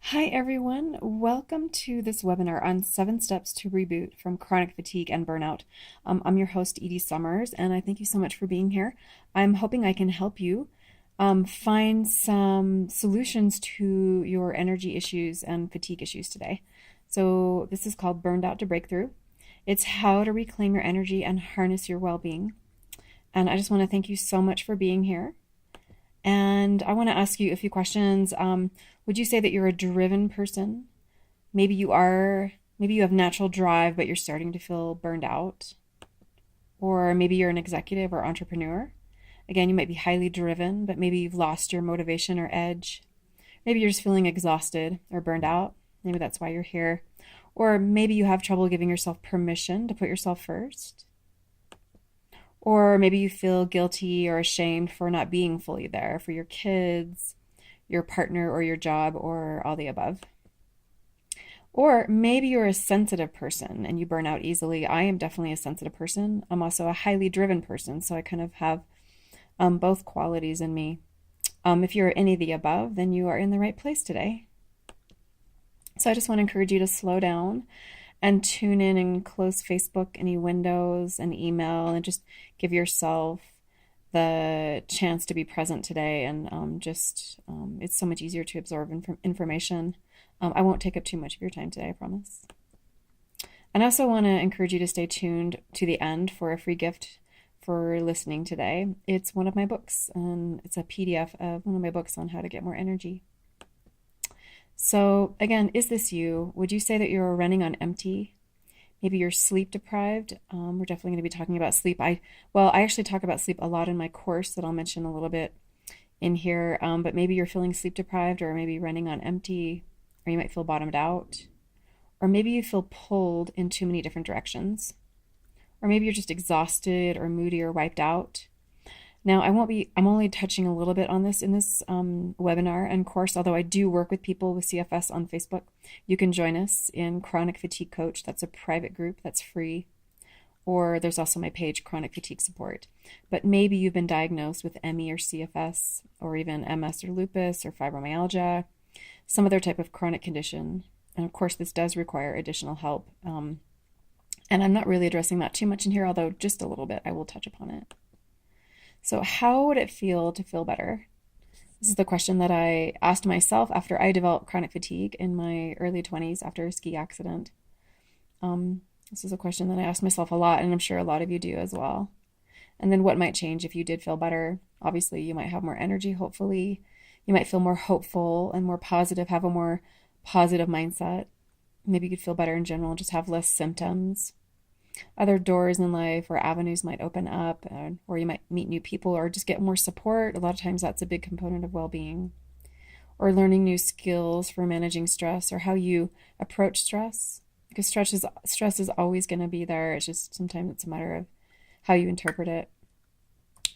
Hi everyone, welcome to this webinar on 7 steps to reboot from chronic fatigue and burnout. I'm your host Edie Summers and I thank you so much for being here. I'm hoping I can help you find some solutions to your energy issues and fatigue issues today. So this is called Burned Out to Breakthrough. It's how to reclaim your energy and harness your well-being. And I just want to thank you so much for being here. And I want to ask you a few questions. Would you say that you're a driven person? Maybe you are, maybe you have natural drive, but you're starting to feel burned out. Or maybe you're an executive or entrepreneur. Again, you might be highly driven, but maybe you've lost your motivation or edge. Maybe you're just feeling exhausted or burned out. Maybe that's why you're here. Or maybe you have trouble giving yourself permission to put yourself first. Or maybe you feel guilty or ashamed for not being fully there for your kids, your partner, or your job, or all the above. Or maybe you're a sensitive person and you burn out easily. I am definitely a sensitive person. I'm also a highly driven person, so I kind of have both qualities in me. If you're any of the above, then you are in the right place today. So I just want to encourage you to slow down and tune in and close Facebook, any windows, and email, and just give yourself the chance to be present today. And it's so much easier to absorb information. I won't take up too much of your time today, I promise. And I also want to encourage you to stay tuned to the end for a free gift for listening today. It's one of my books, and it's a PDF of one of my books on how to get more energy. So again, is this you? Would you say that you're running on empty? Maybe you're sleep deprived. We're definitely going to be talking about sleep. I actually talk about sleep a lot in my course that I'll mention a little bit in here. But maybe you're feeling sleep deprived, or maybe running on empty, or you might feel bottomed out, or maybe you feel pulled in too many different directions, or maybe you're just exhausted or moody or wiped out. Now, I'm only touching a little bit on this in this webinar and course, although I do work with people with CFS on Facebook. You can join us in Chronic Fatigue Coach. That's a private group that's free. Or there's also my page, Chronic Fatigue Support. But maybe you've been diagnosed with ME or CFS, or even MS or lupus or fibromyalgia, some other type of chronic condition. And of course, this does require additional help. And I'm not really addressing that too much in here, although just a little bit, I will touch upon it. So how would it feel to feel better? This is the question that I asked myself after I developed chronic fatigue in my early 20s after a ski accident. This is a question that I asked myself a lot, and I'm sure a lot of you do as well. And then what might change if you did feel better? Obviously, you might have more energy, hopefully. You might feel more hopeful and more positive, have a more positive mindset. Maybe you could feel better in general, just have less symptoms. Other doors in life or avenues might open up, or you might meet new people or just get more support. A lot of times that's a big component of well-being. Or learning new skills for managing stress, or how you approach stress, because stress is always going to be there. It's just sometimes it's a matter of how you interpret it.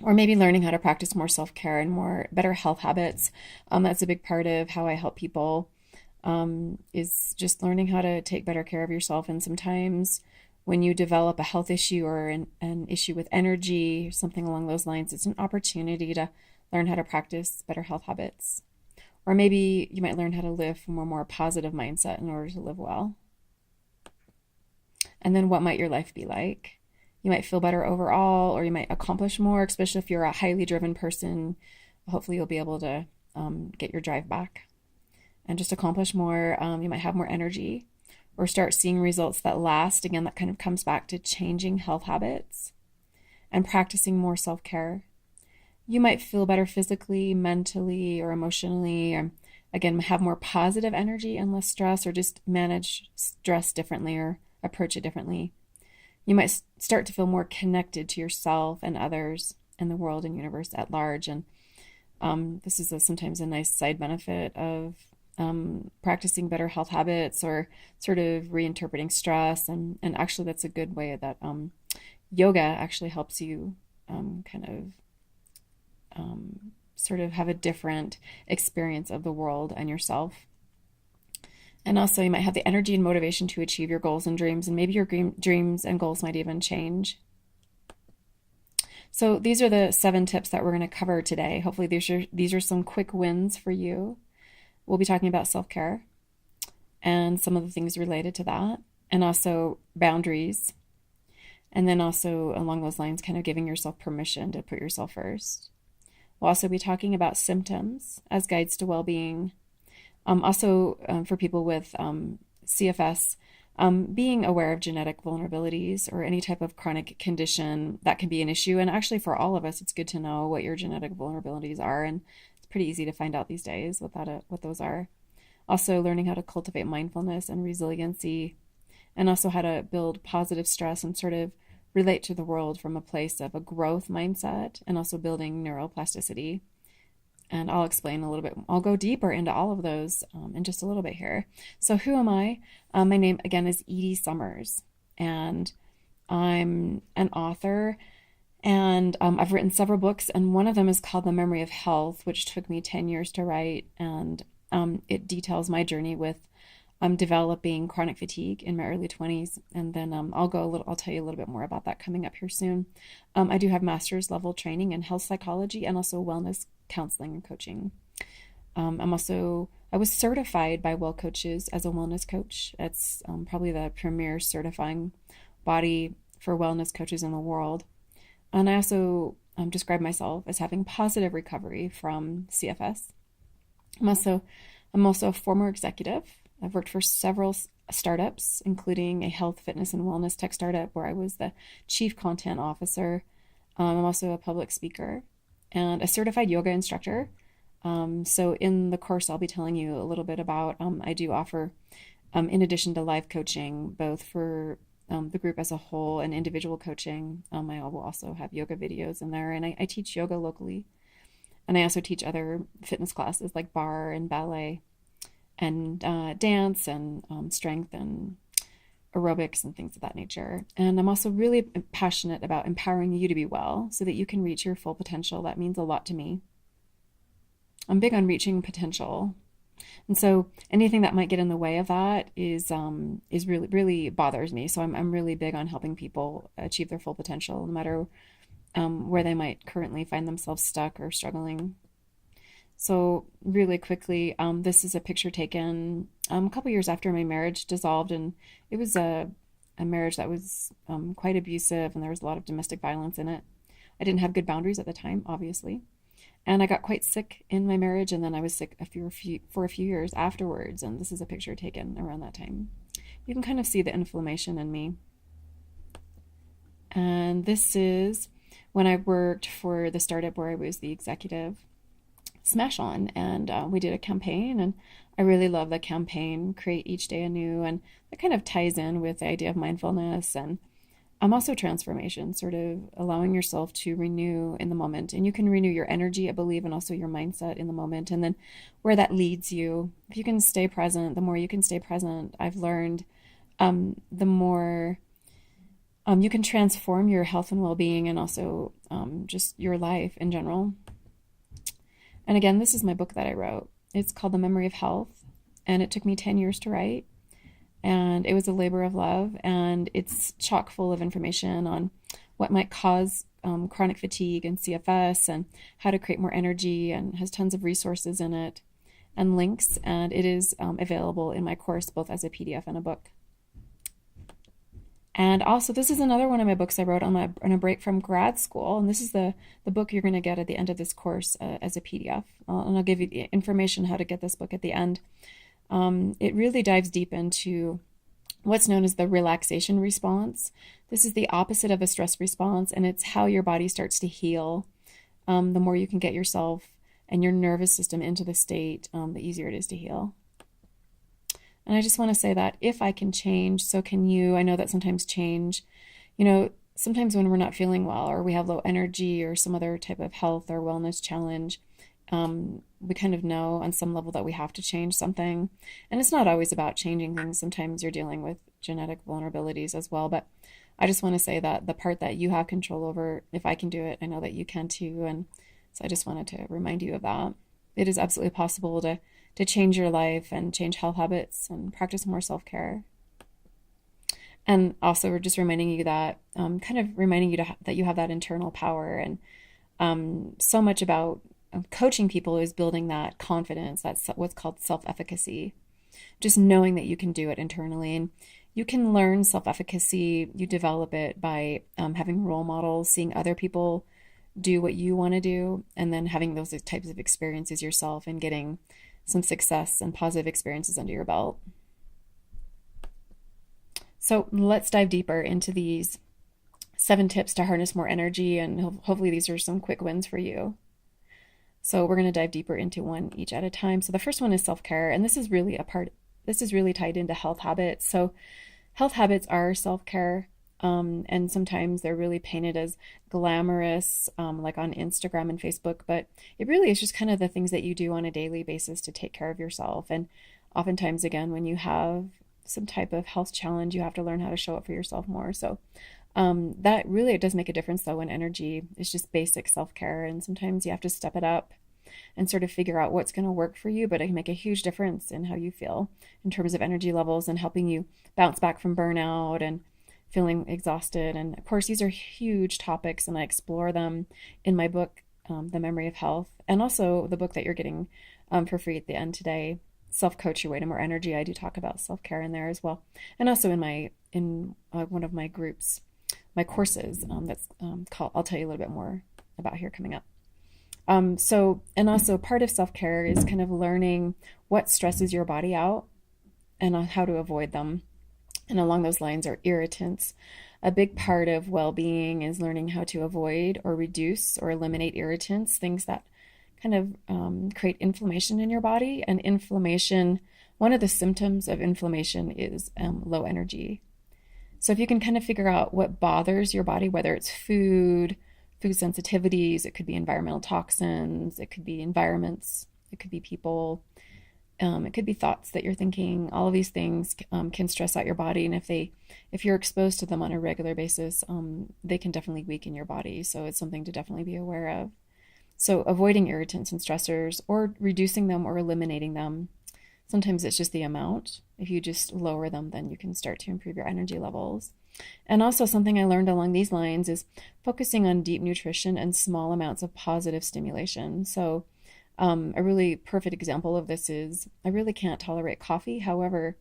Or maybe learning how to practice more self-care and better health habits. That's a big part of how I help people, is just learning how to take better care of yourself. And sometimes when you develop a health issue or an issue with energy, something along those lines, it's an opportunity to learn how to practice better health habits. Or maybe you might learn how to live from a more positive mindset in order to live well. And then what might your life be like? You might feel better overall, or you might accomplish more, especially if you're a highly driven person. Hopefully you'll be able to get your drive back and just accomplish more. You might have more energy, or start seeing results that last. Again, that kind of comes back to changing health habits and practicing more self-care. You might feel better physically, mentally, or emotionally, or again, have more positive energy and less stress, or just manage stress differently or approach it differently. You might start to feel more connected to yourself and others and the world and universe at large. And this is sometimes a nice side benefit of practicing better health habits, or sort of reinterpreting stress. And actually that's a good way that yoga actually helps you sort of have a different experience of the world and yourself. And also you might have the energy and motivation to achieve your goals and dreams, and maybe your dreams and goals might even change. So these are the 7 tips that we're going to cover today. Hopefully these are some quick wins for you. We'll be talking about self-care. and some of the things related to that, and also boundaries. And then also along those lines, kind of giving yourself permission to put yourself first. We'll also be talking about symptoms as guides to well-being. For people with CFS, being aware of genetic vulnerabilities or any type of chronic condition that can be an issue. And actually, for all of us, it's good to know what your genetic vulnerabilities are. And it's pretty easy to find out these days what those are. Also, learning how to cultivate mindfulness and resiliency, and also how to build positive stress and sort of relate to the world from a place of a growth mindset, and also building neuroplasticity. And I'll explain a little bit. I'll go deeper into all of those in just a little bit here. So, who am I? My name, again, is Edie Summers, and I'm an author. And I've written several books, and one of them is called The Memory of Health, which took me 10 years to write. And it details my journey with developing chronic fatigue in my early 20s. And then I'll tell you a little bit more about that coming up here soon. I do have master's level training in health psychology and also wellness counseling and coaching. I was certified by Well Coaches as a wellness coach. It's probably the premier certifying body for wellness coaches in the world. And I also describe myself as having positive recovery from CFS. I'm also a former executive. I've worked for several startups, including a health, fitness, and wellness tech startup where I was the chief content officer. I'm also a public speaker and a certified yoga instructor. So in the course, I'll be telling you a little bit about, I do offer, in addition to live coaching, both for the group as a whole and individual coaching. I will also have yoga videos in there, and I teach yoga locally. And I also teach other fitness classes like barre and ballet and dance and strength and aerobics and things of that nature. And I'm also really passionate about empowering you to be well so that you can reach your full potential. That means a lot to me. I'm big on reaching potential. And so anything that might get in the way of that is really, really bothers me. So I'm really big on helping people achieve their full potential, no matter where they might currently find themselves stuck or struggling. So really quickly, this is a picture taken a couple years after my marriage dissolved, and it was a marriage that was quite abusive, and there was a lot of domestic violence in it. I didn't have good boundaries at the time, obviously, and I got quite sick in my marriage, and then I was sick for a few years afterwards, and this is a picture taken around that time. You can kind of see the inflammation in me. And this is when I worked for the startup where I was the executive. Smash On, and we did a campaign, and I really love the campaign Create Each Day Anew, and that kind of ties in with the idea of mindfulness and also transformation, sort of allowing yourself to renew in the moment. And you can renew your energy, I believe, and also your mindset in the moment, and then where that leads you. If you can stay present, the more you can stay present, I've learned, the more you can transform your health and well-being, and also just your life in general. And again, this is my book that I wrote. It's called The Memory of Health, and it took me 10 years to write. And it was a labor of love, and it's chock full of information on what might cause chronic fatigue and CFS, and how to create more energy, and has tons of resources in it and links. And it is available in my course, both as a PDF and a book. And also, this is another one of my books I wrote on a break from grad school. And this is the book you're going to get at the end of this course as a PDF. And I'll give you the information how to get this book at the end. It really dives deep into what's known as the relaxation response. This is the opposite of a stress response, and it's how your body starts to heal. The more you can get yourself and your nervous system into the state, the easier it is to heal. And I just want to say that if I can change, so can you. I know that sometimes change, sometimes when we're not feeling well, or we have low energy, or some other type of health or wellness challenge, we kind of know on some level that we have to change something. And it's not always about changing things. Sometimes you're dealing with genetic vulnerabilities as well. But I just want to say that the part that you have control over, if I can do it, I know that you can too. And so I just wanted to remind you of that. It is absolutely possible to change your life and change health habits and practice more self-care. And also, we're just reminding you that, that you have that internal power. And so much about coaching people is building that confidence. That's what's called self-efficacy. just knowing that you can do it internally. And you can learn self-efficacy, you develop it by having role models, seeing other people do what you want to do, and then having those types of experiences yourself and getting some success and positive experiences under your belt. So let's dive deeper into these 7 tips to harness more energy, and hopefully these are some quick wins for you. So we're going to dive deeper into one each at a time. So the first one is self-care, and this is really tied into health habits. So health habits are self-care, and sometimes they're really painted as glamorous, like on Instagram and Facebook, but it really is just kind of the things that you do on a daily basis to take care of yourself. And oftentimes, again, when you have some type of health challenge, you have to learn how to show up for yourself more. So that really, it does make a difference though in energy. It's just basic self-care, and sometimes you have to step it up and sort of figure out what's going to work for you, but it can make a huge difference in how you feel in terms of energy levels and helping you bounce back from burnout and feeling exhausted. And of course, these are huge topics, and I explore them in my book, The Memory of Health, and also the book that you're getting for free at the end today, Self-Coach Your Way to More Energy. I do talk about self-care in there as well, and also in one of my groups, my courses, that's called, I'll tell you a little bit more about here coming up. And also part of self-care is kind of learning what stresses your body out and how to avoid them. And along those lines are irritants. A big part of well-being is learning how to avoid or reduce or eliminate irritants, things that kind of create inflammation in your body. And inflammation, one of the symptoms of inflammation is low energy. So if you can kind of figure out what bothers your body, whether it's food sensitivities, it could be environmental toxins, it could be environments, it could be people, it could be thoughts that you're thinking. All of these things can stress out your body, and if you're exposed to them on a regular basis, they can definitely weaken your body. So it's something to definitely be aware of. So avoiding irritants and stressors, or reducing them or eliminating them. Sometimes it's just the amount. If you just lower them, then you can start to improve your energy levels. And also something I learned along these lines is focusing on deep nutrition and small amounts of positive stimulation. So a really perfect example of this is I really can't tolerate coffee. However,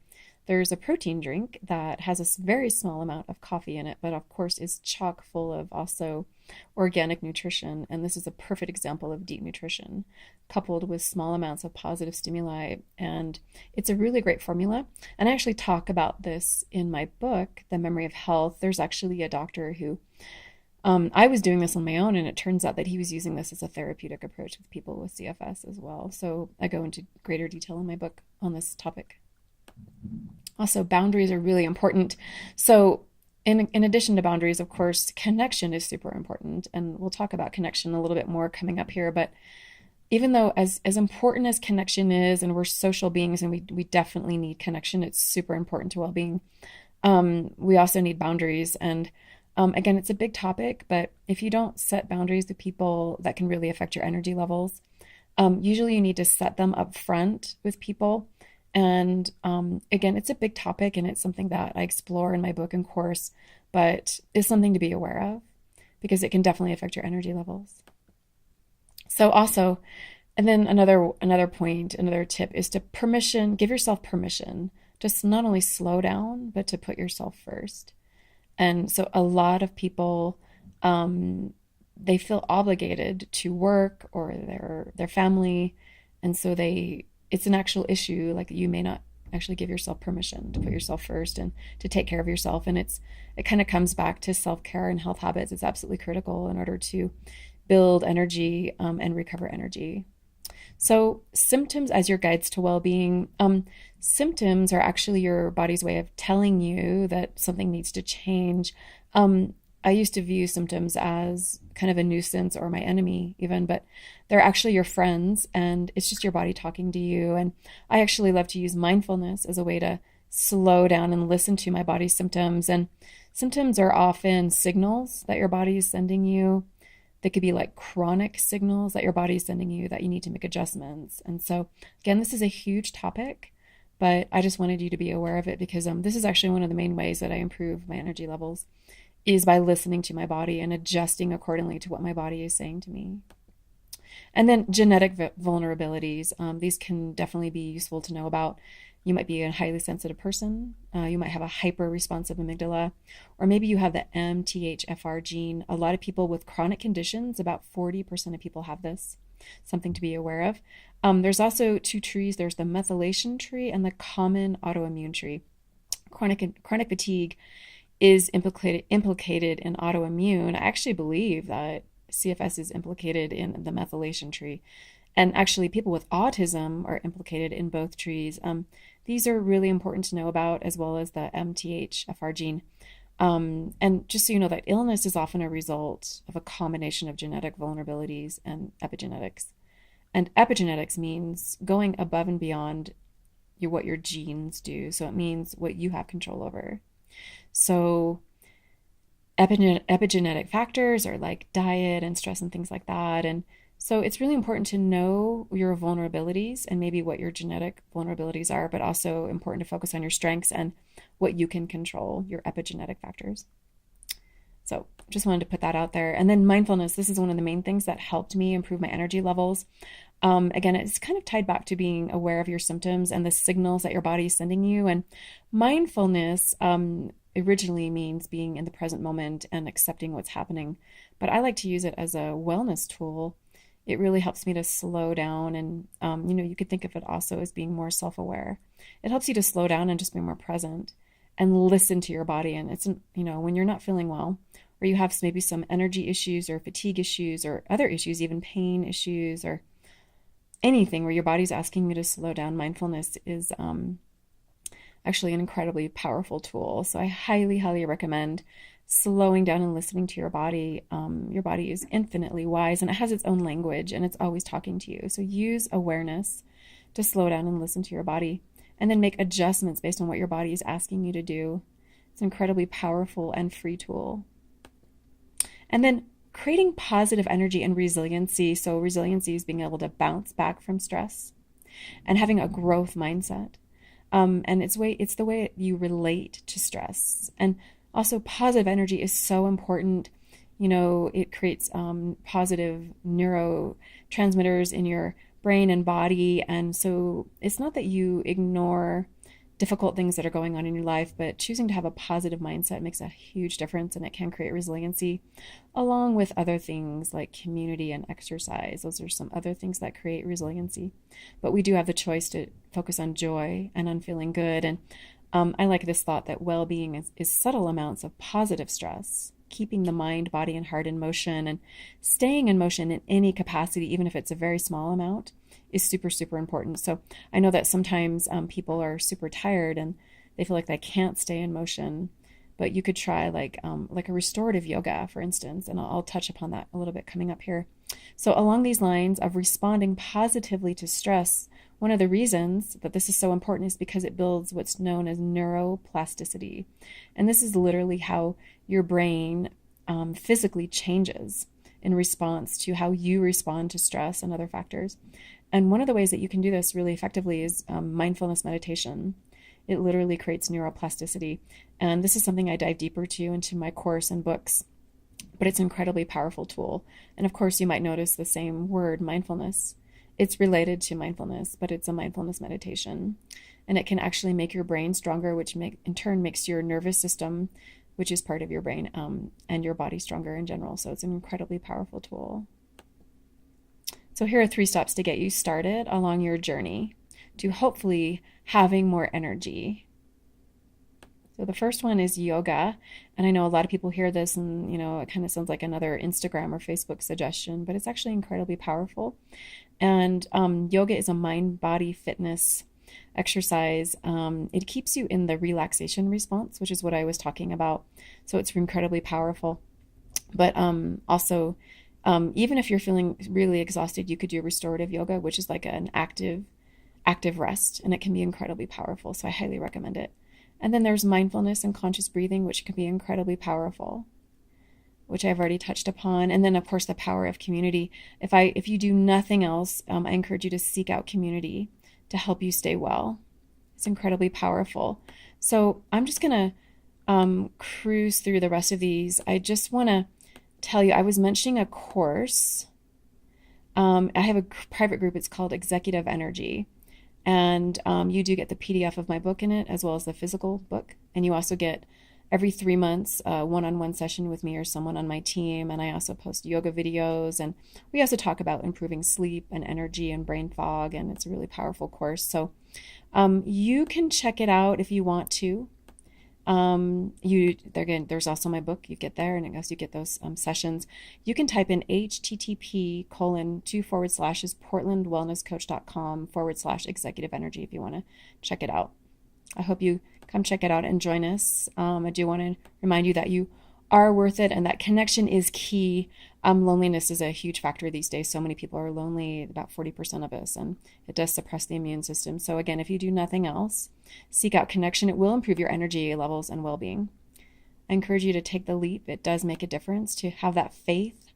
there's a protein drink that has a very small amount of coffee in it, but of course is chock full of also organic nutrition. And this is a perfect example of deep nutrition coupled with small amounts of positive stimuli. And it's a really great formula. And I actually talk about this in my book, The Memory of Health. There's actually a doctor who I was doing this on my own, and it turns out that he was using this as a therapeutic approach with people with CFS as well. So I go into greater detail in my book on this topic. Also, boundaries are really important. So in addition to boundaries, of course, connection is super important. And we'll talk about connection a little bit more coming up here. But even though as important as connection is, and we're social beings and we definitely need connection, it's super important to well-being. We also need boundaries. And again, it's a big topic, but if you don't set boundaries with people, that can really affect your energy levels. Usually you need to set them up front with people. And again, it's a big topic, and it's something that I explore in my book and course, but it's something to be aware of because it can definitely affect your energy levels. So also, and then another point, another tip is to give yourself permission to not only slow down, but to put yourself first. And so a lot of people, they feel obligated to work or their family, and so it's an actual issue. Like, you may not actually give yourself permission to put yourself first and to take care of yourself. And it kind of comes back to self-care and health habits. It's absolutely critical in order to build energy and recover energy. So symptoms as your guides to well-being. Symptoms are actually your body's way of telling you that something needs to change. I used to view symptoms as kind of a nuisance or my enemy even, but they're actually your friends, and it's just your body talking to you. And I actually love to use mindfulness as a way to slow down and listen to my body's symptoms. And symptoms are often signals that your body is sending you. They could be like chronic signals that your body is sending you that you need to make adjustments. And so again, this is a huge topic, but I just wanted you to be aware of it because this is actually one of the main ways that I improve my energy levels, is by listening to my body and adjusting accordingly to what my body is saying to me. And then genetic vulnerabilities. These can definitely be useful to know about. You might be a highly sensitive person. You might have a hyper responsive amygdala, or maybe you have the MTHFR gene. A lot of people with chronic conditions, about 40% of people have this, something to be aware of. There's also two trees. There's the methylation tree and the common autoimmune tree. Chronic fatigue is implicated in autoimmune. I actually believe that CFS is implicated in the methylation tree. And actually, people with autism are implicated in both trees. These are really important to know about, as well as the MTHFR gene. And just so you know, that illness is often a result of a combination of genetic vulnerabilities and epigenetics. And epigenetics means going above and beyond what your genes do. So it means what you have control over. So epigenetic factors are like diet and stress and things like that. And so it's really important to know your vulnerabilities and maybe what your genetic vulnerabilities are, but also important to focus on your strengths and what you can control, your epigenetic factors. So just wanted to put that out there. And then mindfulness, this is one of the main things that helped me improve my energy levels. Again, it's kind of tied back to being aware of your symptoms and the signals that your body is sending you. And mindfulness originally means being in the present moment and accepting what's happening. But I like to use it as a wellness tool. It really helps me to slow down. And, you could think of it also as being more self-aware. It helps you to slow down and just be more present and listen to your body. And it's, when you're not feeling well, or you have maybe some energy issues or fatigue issues or other issues, even pain issues or anything where your body's asking you to slow down, mindfulness is actually an incredibly powerful tool. So I highly, highly recommend slowing down and listening to your body. Your body is infinitely wise and it has its own language and it's always talking to you. So use awareness to slow down and listen to your body and then make adjustments based on what your body is asking you to do. It's an incredibly powerful and free tool. And then creating positive energy and resiliency. So resiliency is being able to bounce back from stress and having a growth mindset. And it's the way you relate to stress. And also positive energy is so important. It creates positive neurotransmitters in your brain and body. And so it's not that you ignore difficult things that are going on in your life, but choosing to have a positive mindset makes a huge difference and it can create resiliency along with other things like community and exercise. Those are some other things that create resiliency. But we do have the choice to focus on joy and on feeling good. And I like this thought that well-being is subtle amounts of positive stress, keeping the mind, body, and heart in motion and staying in motion in any capacity, even if it's a very small amount, is super, super important. So I know that sometimes people are super tired and they feel like they can't stay in motion, but you could try like a restorative yoga, for instance, and I'll touch upon that a little bit coming up here. So along these lines of responding positively to stress, one of the reasons that this is so important is because it builds what's known as neuroplasticity. And this is literally how your brain physically changes in response to how you respond to stress and other factors. And one of the ways that you can do this really effectively is mindfulness meditation. It literally creates neuroplasticity. And this is something I dive deeper into my course and books. But it's an incredibly powerful tool. And of course, you might notice the same word, mindfulness. It's related to mindfulness, but it's a mindfulness meditation. And it can actually make your brain stronger, which in turn makes your nervous system, which is part of your brain, and your body stronger in general. So it's an incredibly powerful tool. So here are 3 steps to get you started along your journey to hopefully having more energy. So the first one is yoga. And I know a lot of people hear this and, it kind of sounds like another Instagram or Facebook suggestion, but it's actually incredibly powerful. And yoga is a mind-body fitness exercise. It keeps you in the relaxation response, which is what I was talking about. So it's incredibly powerful. But also, even if you're feeling really exhausted, you could do restorative yoga, which is like an active rest, and it can be incredibly powerful. So I highly recommend it. And then there's mindfulness and conscious breathing, which can be incredibly powerful, which I've already touched upon. And then, of course, the power of community. If you do nothing else, I encourage you to seek out community to help you stay well. It's incredibly powerful. So I'm just going to cruise through the rest of these. I just want to tell you, I was mentioning a course. I have a private group. It's called Executive Energy. And you do get the PDF of my book in it as well as the physical book. And you also get every 3 months a one-on-one session with me or someone on my team. And I also post yoga videos. And we also talk about improving sleep and energy and brain fog. And it's a really powerful course. So you can check it out if you want to. There's also my book you get there, and as you get those sessions, you can type in http://portlandwellnesscoach.com/executive energy if you want to check it out. I hope you come check it out and join us. I do want to remind you that you are worth it and that connection is key. Loneliness is a huge factor these days. So many people are lonely, about 40% of us, and it does suppress the immune system. So again, if you do nothing else, seek out connection. It will improve your energy levels and well-being. I encourage you to take the leap. It does make a difference to have that faith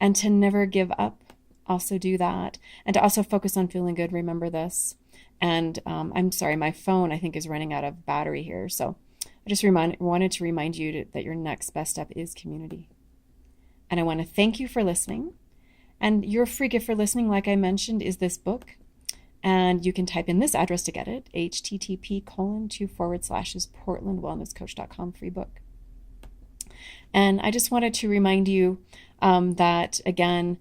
and to never give up. Also do that. And to also focus on feeling good. Remember this. And I'm sorry, my phone, I think, is running out of battery here. So I just wanted to remind you that your next best step is community. And I want to thank you for listening. And your free gift for listening, like I mentioned, is this book. And you can type in this address to get it, http://portlandwellnesscoach.com, free book. And I just wanted to remind you that, again,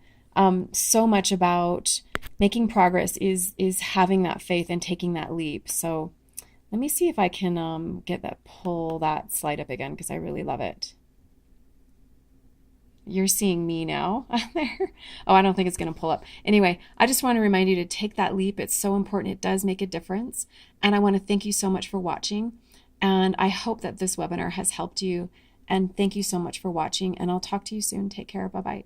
so much about making progress is having that faith and taking that leap. So let me see if I can pull that slide up again, because I really love it. You're seeing me now there. Oh, I don't think it's going to pull up. Anyway, I just want to remind you to take that leap. It's so important. It does make a difference. And I want to thank you so much for watching. And I hope that this webinar has helped you. And thank you so much for watching. And I'll talk to you soon. Take care. Bye-bye.